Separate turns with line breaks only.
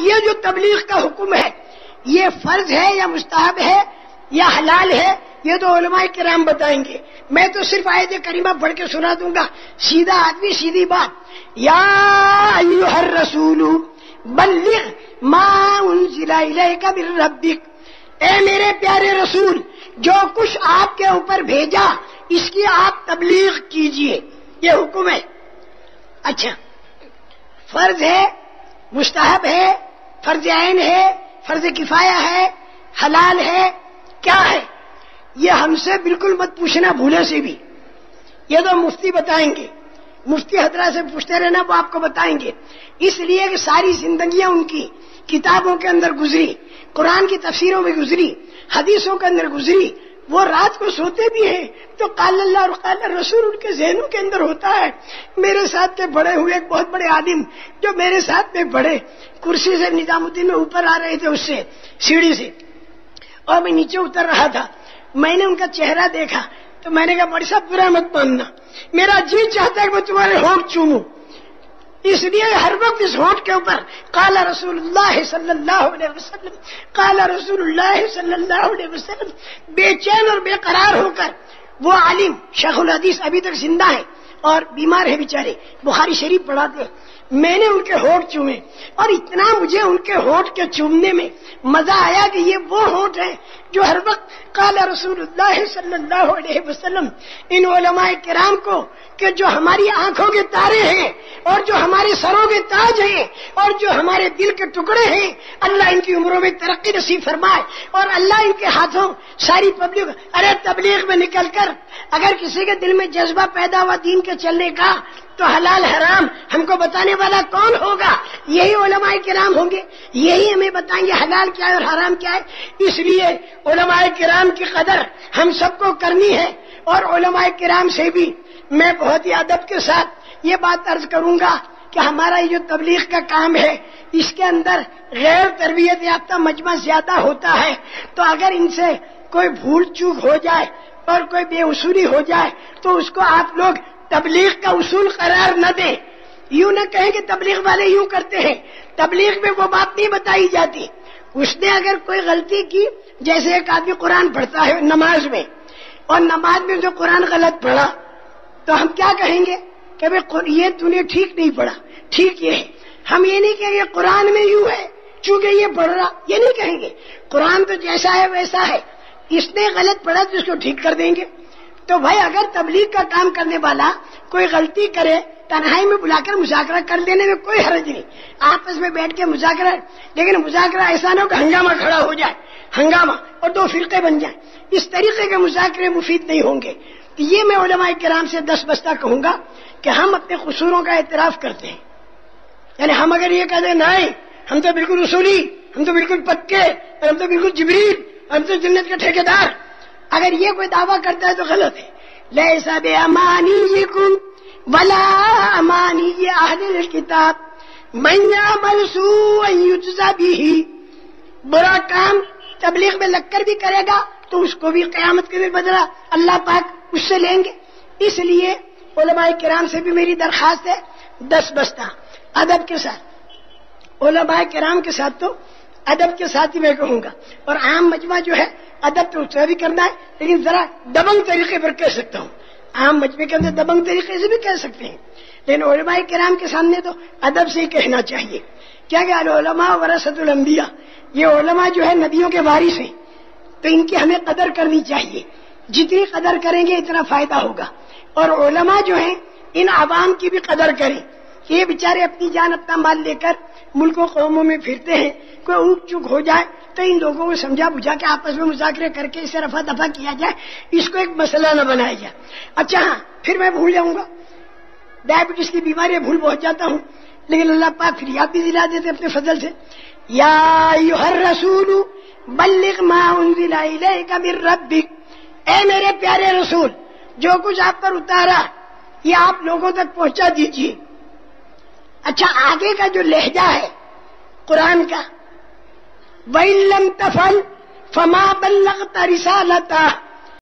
یہ جو تبلیغ کا حکم ہے یہ فرض ہے یا مستحب ہے یا حلال ہے، یہ تو علماء کرام بتائیں گے. میں تو صرف آیت کریمہ پڑھ کے سنا دوں گا. سیدھا آدمی سیدھی بات. یا ایھا الرسول بلغ ما انزل الیک من ربک، اے میرے پیارے رسول جو کچھ آپ کے اوپر بھیجا اس کی آپ تبلیغ کیجئے، یہ حکم ہے. اچھا، فرض ہے، مستحب ہے، فرض عین ہے، فرض کفایہ ہے، حلال ہے، کیا ہے؟ یہ ہم سے بالکل مت پوچھنا بھولے سے بھی، یہ تو مفتی بتائیں گے. مفتی حضرات سے پوچھتے رہنا، وہ آپ کو بتائیں گے. اس لیے کہ ساری زندگیاں ان کی کتابوں کے اندر گزری، قرآن کی تفسیروں میں گزری، حدیثوں کے اندر گزری. وہ رات کو سوتے بھی ہیں تو قال اللہ اور قال رسول ان کے ذہنوں کے اندر ہوتا ہے. میرے ساتھ کے بڑے ہوئے ایک بہت بڑے عالم جو میرے ساتھ میں بڑے کرسی سے نظام الدین میں اوپر آ رہے تھے، اس سے سیڑھی سے، اور میں نیچے اتر رہا تھا. میں نے ان کا چہرہ دیکھا تو میں نے کہا بڑی صاحب برا مت ماننا، میرا جی چاہتا ہے کہ میں تمہارے ہونٹ چوموں. اس لیے ہر وقت اس ہونٹ کے اوپر قال رسول اللہ صلی اللہ علیہ وسلم، قال رسول اللہ صلی اللہ علیہ وسلم، بے چین اور بے قرار ہو کر وہ عالم شیخ الحدیث ابھی تک زندہ ہے اور بیمار ہے بیچارے، بخاری شریف پڑھاتے. میں نے ان کے ہونٹ چومے اور اتنا مجھے ان کے ہونٹ کے چومنے میں مزہ آیا کہ یہ وہ ہونٹ ہیں جو ہر وقت قال رسول اللہ صلی اللہ علیہ وسلم ان علماء کرام کو کہ جو ہماری آنکھوں کے تارے ہیں اور جو ہمارے سروں کے تاج ہیں اور جو ہمارے دل کے ٹکڑے ہیں، اللہ ان کی عمروں میں ترقی نصیب فرمائے اور اللہ ان کے ہاتھوں ساری پبلک. ارے تبلیغ میں نکل کر اگر کسی کے دل میں جذبہ پیدا ہوا دین کے چلنے کا تو حلال حرام ہم کو بتانے والا کون ہوگا؟ یہی علماء کرام ہوں گے، یہی ہمیں بتائیں گے حلال کیا ہے اور حرام کیا ہے. اس لیے علماء کرام کی قدر ہم سب کو کرنی ہے. اور علماء کرام سے بھی میں بہت ہی ادب کے ساتھ یہ بات عرض کروں گا کہ ہمارا یہ جو تبلیغ کا کام ہے اس کے اندر غیر تربیت یافتہ مجمع زیادہ ہوتا ہے. تو اگر ان سے کوئی بھول چوک ہو جائے اور کوئی بے اصولی ہو جائے تو اس کو آپ لوگ تبلیغ کا اصول قرار نہ دیں. یوں نہ کہیں کہ تبلیغ والے یوں کرتے ہیں، تبلیغ میں وہ بات نہیں بتائی جاتی. اس نے اگر کوئی غلطی کی، جیسے ایک آدمی قرآن پڑھتا ہے نماز میں اور نماز میں جو قرآن غلط پڑھا تو ہم کیا کہیں گے کہ بھئی یہ تو نے ٹھیک نہیں پڑھا، ٹھیک یہ ہے. ہم یہ نہیں کہیں گے قرآن میں یوں ہے چونکہ یہ پڑھ رہا، یہ نہیں کہیں گے. قرآن تو جیسا ہے ویسا ہے، اس نے غلط پڑھا تو اس کو ٹھیک کر دیں گے. تو بھائی اگر تبلیغ کا کام کرنے والا کوئی غلطی کرے تنہائی میں بلا کر مذاکرہ کر لینے میں کوئی حرج نہیں، آپس میں بیٹھ کے مذاکرہ. لیکن مذاکرہ ایسا نہ ہو کہ ہنگامہ کھڑا ہو جائے، ہنگامہ اور دو فرقے بن جائیں. اس طریقے کے مذاکرے مفید نہیں ہوں گے. یہ میں علماء کرام سے دس بستہ کہوں گا کہ ہم اپنے قصوروں کا اعتراف کرتے ہیں. یعنی ہم اگر یہ کہتے ہیں نہیں ہم تو بالکل اصولی، ہم تو بالکل پکے، ہم تو بالکل جبریل، ہم تو جنت کے ٹھیکیدار، اگر یہ کوئی دعویٰ کرتا ہے تو غلط ہے. لیس بامانیکم ولا امانی اہل الکتاب من یعمل سوءا یجزا بہ. برا کام تبلیغ میں لگ کر بھی کرے گا تو اس کو بھی قیامت کے دن بدلہ اللہ پاک اس سے لیں گے. اس لیے علماء کرام سے بھی میری درخواست ہے دس بستہ ادب کے ساتھ، علماء کرام کے ساتھ تو ادب کے ساتھ ہی میں کہوں گا. اور عام مجمع جو ہے ادب تو اس سے بھی کرنا ہے، لیکن ذرا دبنگ طریقے پر کہہ سکتا ہوں. عام مجمع کے اندر دبنگ طریقے سے بھی کہہ سکتے ہیں، لیکن علماء کرام کے سامنے تو ادب سے ہی کہنا چاہیے. کیا کہ علماء ورثۃ الانبیاء، یہ علماء جو ہے نبیوں کے وارث ہیں، تو ان کی ہمیں قدر کرنی چاہیے. جتنی قدر کریں گے اتنا فائدہ ہوگا. اور علماء جو ہیں ان عوام کی بھی قدر کریں کہ یہ بیچارے اپنی جان اپنا مال لے کر ملک و قوموں میں پھرتے ہیں. کوئی اونٹ چوک ہو جائے تو ان لوگوں کو سمجھا بجھا کے آپس میں مذاکرے کر کے اسے رفع دفع کیا جائے، اس کو ایک مسئلہ نہ بنایا جائے. اچھا ہاں، پھر میں بھول جاؤں گا، ڈائبٹیز کی بیماری بھول پہنچ جاتا ہوں، لیکن اللہ پاک پھر یاد بھی دلا دیتے اپنے فضل سے. یا ایھا الرسول بلغ ما انزل الیک من ربک، اے میرے پیارے رسول جو کچھ آپ پر اتارا یہ آپ لوگوں تک پہنچا دیجیے. اچھا آگے کا جو لہجہ ہے قرآن کا، وَإِن لَّمْ تَفْعَلْ فَمَا بَلَّغْتَ رِسَالَتَهُ،